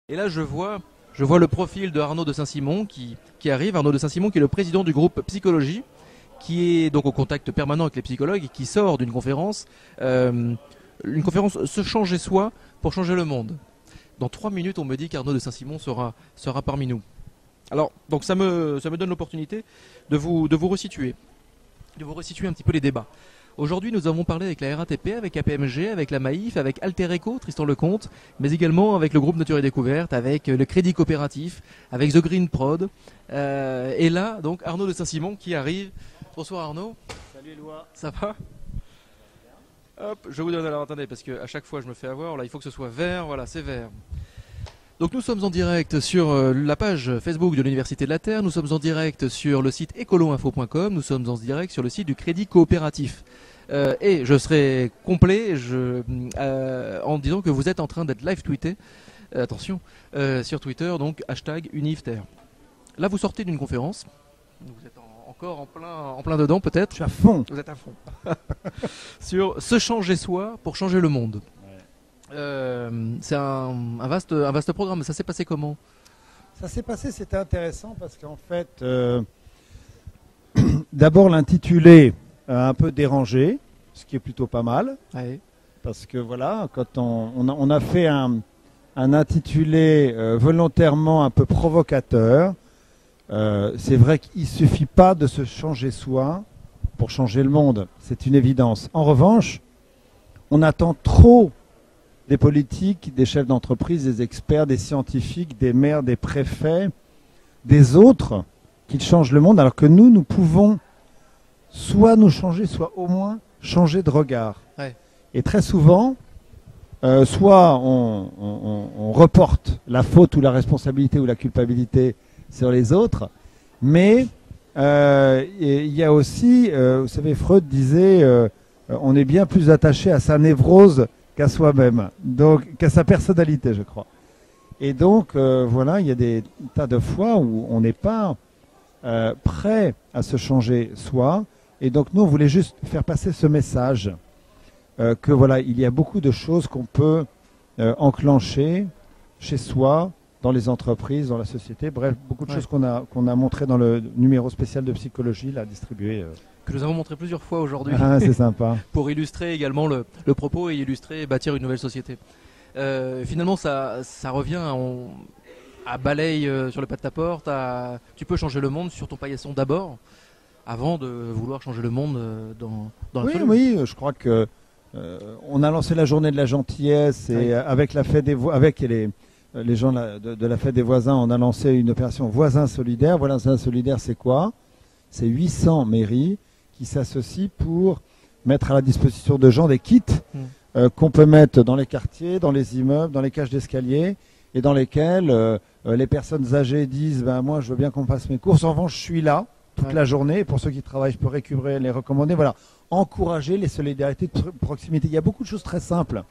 Et là, je vois le profil de Arnaud de Saint-Simon qui arrive. Arnaud de Saint-Simon qui est le président du groupe Psychologie, qui est donc au contact permanent avec les psychologues et qui sort d'une conférence, une conférence Se changer soi pour changer le monde. Dans 3 minutes, on me dit qu'Arnaud de Saint-Simon sera parmi nous. Alors, donc ça me donne l'opportunité de vous resituer un petit peu les débats. Aujourd'hui, nous avons parlé avec la RATP, avec KPMG, avec la Maïf, avec Alter Eco, Tristan Lecomte, mais également avec le groupe Nature et Découverte, avec le Crédit Coopératif, avec The Green Prod. Et là, donc, Arnaud de Saint-Simon qui arrive. Bonsoir Arnaud. Salut Éloi. Ça va? Hop, je vous donne, alors attendez, parce qu'à chaque fois je me fais avoir, là il faut que ce soit vert, voilà, c'est vert. Donc nous sommes en direct sur la page Facebook de l'Université de la Terre, nous sommes en direct sur le site ecoloinfo.com, nous sommes en direct sur le site du Crédit Coopératif. Et je serai complet en disant que vous êtes en train d'être live tweeté, attention, sur Twitter, donc hashtag Univterre. Là vous sortez d'une conférence, vous êtes encore en plein dedans peut-être. Je suis à fond. Vous êtes à fond. Sur se changer soi pour changer le monde. C'est un vaste programme. Ça s'est passé comment? Ça s'est passé, c'était intéressant parce qu'en fait, d'abord l'intitulé a un peu dérangé, ce qui est plutôt pas mal. Ouais. Parce que voilà, quand on a fait un intitulé volontairement un peu provocateur, c'est vrai qu'il ne suffit pas de se changer soi pour changer le monde. C'est une évidence. En revanche, on attend trop des politiques, des chefs d'entreprise, des experts, des scientifiques, des maires, des préfets, des autres qu'ils changent le monde, alors que nous pouvons soit nous changer, soit au moins changer de regard. Ouais. Et très souvent, soit on reporte la faute ou la responsabilité ou la culpabilité sur les autres, mais il y a aussi, vous savez, Freud disait on est bien plus attaché à sa névrose qu'à soi-même, donc qu'à sa personnalité, je crois. Et donc, voilà, il y a des tas de fois où on n'est pas prêt à se changer soi. Et donc, nous, on voulait juste faire passer ce message que voilà, il y a beaucoup de choses qu'on peut enclencher chez soi, dans les entreprises, dans la société. Bref, beaucoup de choses qu'on a montrées dans le numéro spécial de psychologie, là, distribué. Que nous avons montré plusieurs fois aujourd'hui. Ah, c'est sympa. Pour illustrer également le propos et illustrer et bâtir une nouvelle société. Finalement, ça revient à balaye sur le pas de ta porte. Tu peux changer le monde sur ton paillasson d'abord, avant de vouloir changer le monde dans l'absolu. Oui, je crois que on a lancé la journée de la gentillesse et avec la fête avec les gens de la fête des voisins, on a lancé une opération Voisins Solidaires. Voisins Solidaires, c'est quoi? C'est 800 mairies qui s'associent pour mettre à la disposition de gens des kits qu'on peut mettre dans les quartiers, dans les immeubles, dans les cages d'escalier et dans lesquels les personnes âgées disent moi je veux bien qu'on fasse mes courses, en revanche je suis là toute la journée, et pour ceux qui travaillent je peux récupérer, les recommander, voilà, encourager les solidarités de proximité. Il y a beaucoup de choses très simples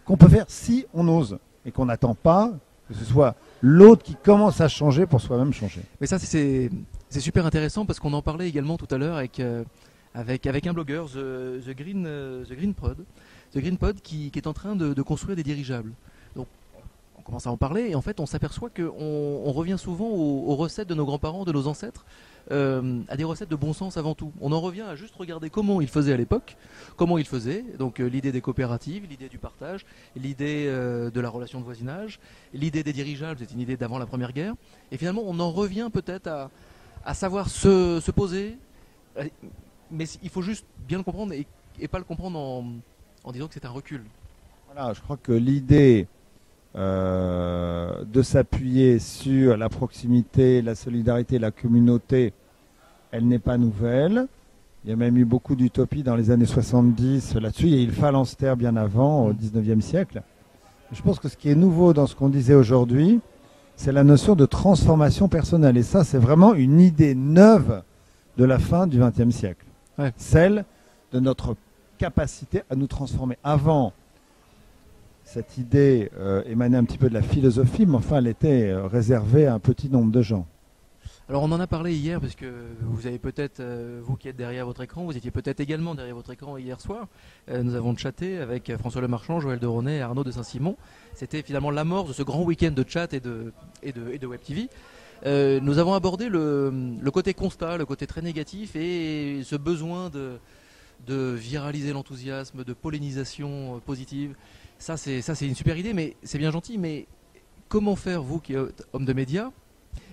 qu'on peut faire si on ose et qu'on n'attend pas que ce soit l'autre qui commence à changer pour soi-même changer. Mais ça c'est super intéressant parce qu'on en parlait également tout à l'heure avec un blogueur, The Green Pod, qui est en train de construire des dirigeables. Donc on commence à en parler et en fait on s'aperçoit qu'on revient souvent aux recettes de nos grands-parents, de nos ancêtres, à des recettes de bon sens avant tout. On en revient à juste regarder comment ils faisaient à l'époque, donc l'idée des coopératives, l'idée du partage, l'idée de la relation de voisinage, l'idée des dirigeables, c'est une idée d'avant la Première Guerre, et finalement on en revient peut-être à savoir se poser, mais il faut juste bien le comprendre et pas le comprendre en disant que c'est un recul. Voilà, je crois que l'idée de s'appuyer sur la proximité, la solidarité, la communauté, elle n'est pas nouvelle. Il y a même eu beaucoup d'utopies dans les années 70 là-dessus. Il y a eu le phalanstère bien avant, au 19e siècle. Je pense que ce qui est nouveau dans ce qu'on disait aujourd'hui, c'est la notion de transformation personnelle. Et ça, c'est vraiment une idée neuve de la fin du XXe siècle. Ouais. Celle de notre capacité à nous transformer. Avant, cette idée émanait un petit peu de la philosophie, mais enfin, elle était réservée à un petit nombre de gens. Alors on en a parlé hier parce que vous avez peut-être, vous qui êtes derrière votre écran, vous étiez peut-être également derrière votre écran hier soir. Nous avons chatté avec François Lemarchand, Joël de Ronet et Arnaud de Saint-Simon. C'était finalement l'amorce de ce grand week-end de chat et de Web TV. Nous avons abordé le côté constat, le côté très négatif et ce besoin de viraliser l'enthousiasme, de pollinisation positive. Ça c'est une super idée, mais c'est bien gentil. Mais comment faire, vous qui êtes homme de médias?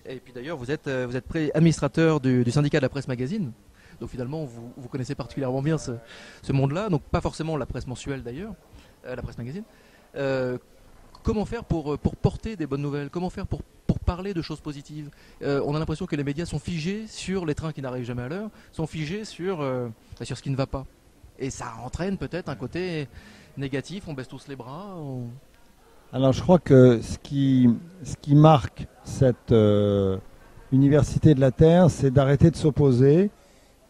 Et puis d'ailleurs, vous êtes administrateur du syndicat de la presse magazine. Donc finalement, vous connaissez particulièrement bien ce monde-là. Donc pas forcément la presse mensuelle d'ailleurs, la presse magazine. Comment faire pour porter des bonnes nouvelles? Comment faire pour parler de choses positives? On a l'impression que les médias sont figés sur les trains qui n'arrivent jamais à l'heure, sont figés sur ce qui ne va pas. Et ça entraîne peut-être un côté négatif, on baisse tous les bras. Alors je crois que ce qui marque cette université de la Terre, c'est d'arrêter de s'opposer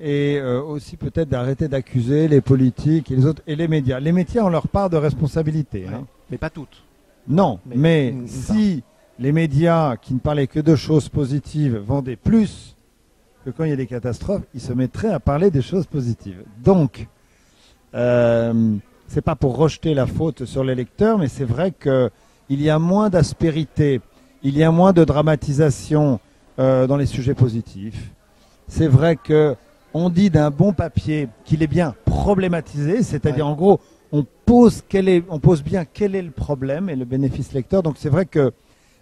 et aussi peut-être d'arrêter d'accuser les politiques et les autres et les médias. Les médias ont leur part de responsabilité. Ouais, hein. Mais pas toutes. Non, mais si les médias qui ne parlaient que de choses positives vendaient plus que quand il y a des catastrophes, ils se mettraient à parler des choses positives. Donc, c'est pas pour rejeter la faute sur les lecteurs, mais c'est vrai qu'il y a moins d'aspérité, il y a moins de dramatisation dans les sujets positifs. C'est vrai que on dit d'un bon papier qu'il est bien problématisé, c'est-à-dire en gros, on pose bien quel est le problème et le bénéfice lecteur. Donc c'est vrai que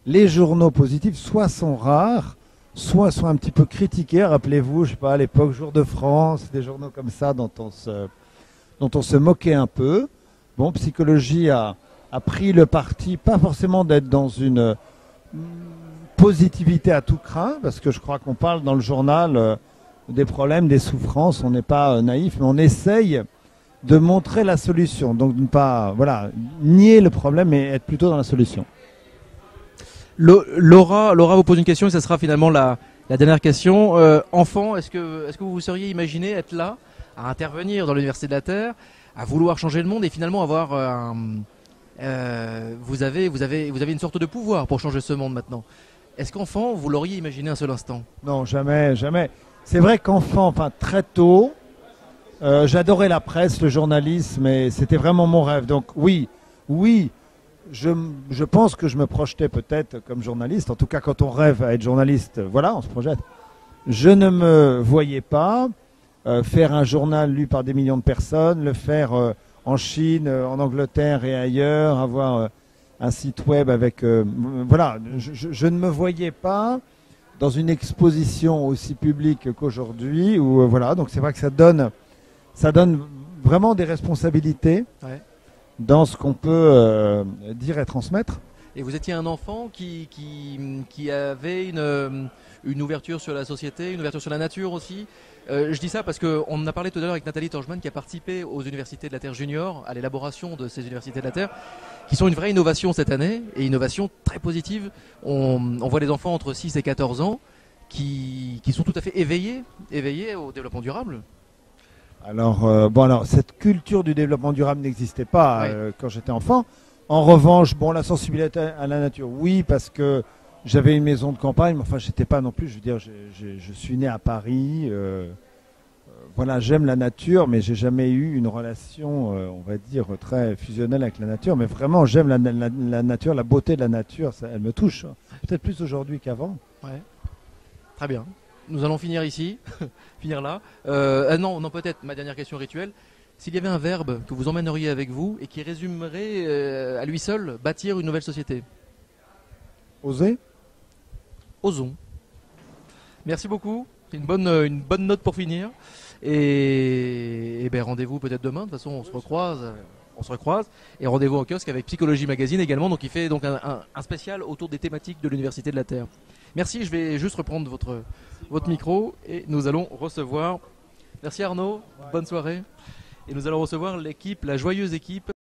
les journaux positifs soit sont rares, soit sont un petit peu critiqués. Rappelez-vous, je sais pas, à l'époque, Jour de France, des journaux comme ça dont on se moquait un peu. Bon, Psychologie a pris le parti, pas forcément d'être dans une positivité à tout craint, parce que je crois qu'on parle dans le journal des problèmes, des souffrances, on n'est pas naïf, mais on essaye de montrer la solution. Donc de ne pas nier le problème, mais être plutôt dans la solution. Laura vous pose une question et ça sera finalement la dernière question. Enfant, est-ce que vous vous seriez imaginé être là, à intervenir dans l'Université de la Terre, à vouloir changer le monde et finalement avoir vous avez une sorte de pouvoir pour changer ce monde maintenant. Est-ce qu'enfant, vous l'auriez imaginé un seul instant? Non, jamais, jamais. C'est vrai qu'enfant, très tôt, j'adorais la presse, le journalisme, et c'était vraiment mon rêve. Donc oui, je pense que je me projetais peut-être comme journaliste. En tout cas, quand on rêve à être journaliste, on se projette. Je ne me voyais pas faire un journal lu par des millions de personnes, le faire en Chine, en Angleterre et ailleurs, avoir un site web avec... je ne me voyais pas dans une exposition aussi publique qu'aujourd'hui. Donc c'est vrai que ça donne vraiment des responsabilités dans ce qu'on peut dire et transmettre. Et vous étiez un enfant qui avait une ouverture sur la société, une ouverture sur la nature aussi. Je dis ça parce qu'on en a parlé tout à l'heure avec Nathalie Torgeman qui a participé aux Universités de la Terre Junior, à l'élaboration de ces Universités de la Terre, qui sont une vraie innovation cette année, et innovation très positive. On voit des enfants entre 6 et 14 ans qui sont tout à fait éveillés au développement durable. Alors, cette culture du développement durable n'existait pas quand j'étais enfant. En revanche, la sensibilité à la nature, oui, parce que j'avais une maison de campagne, mais j'étais pas non plus, je veux dire, je suis né à Paris, j'aime la nature, mais j'ai jamais eu une relation, on va dire, très fusionnelle avec la nature, mais vraiment, j'aime la nature, la beauté de la nature, elle me touche, peut-être plus aujourd'hui qu'avant. Ouais. Très bien. Nous allons finir ici, finir là. Non, peut-être, ma dernière question rituelle. S'il y avait un verbe que vous emmèneriez avec vous et qui résumerait à lui seul bâtir une nouvelle société? Oser. Osons. Merci beaucoup. C'est une bonne note pour finir. Et rendez-vous peut-être demain. De toute façon, on se recroise. Et rendez-vous en kiosque avec Psychologie Magazine également. Donc, il fait donc un spécial autour des thématiques de l'Université de la Terre. Merci. Je vais juste reprendre votre micro et nous allons recevoir. Merci Arnaud. Bonne soirée. Et nous allons recevoir l'équipe, la joyeuse équipe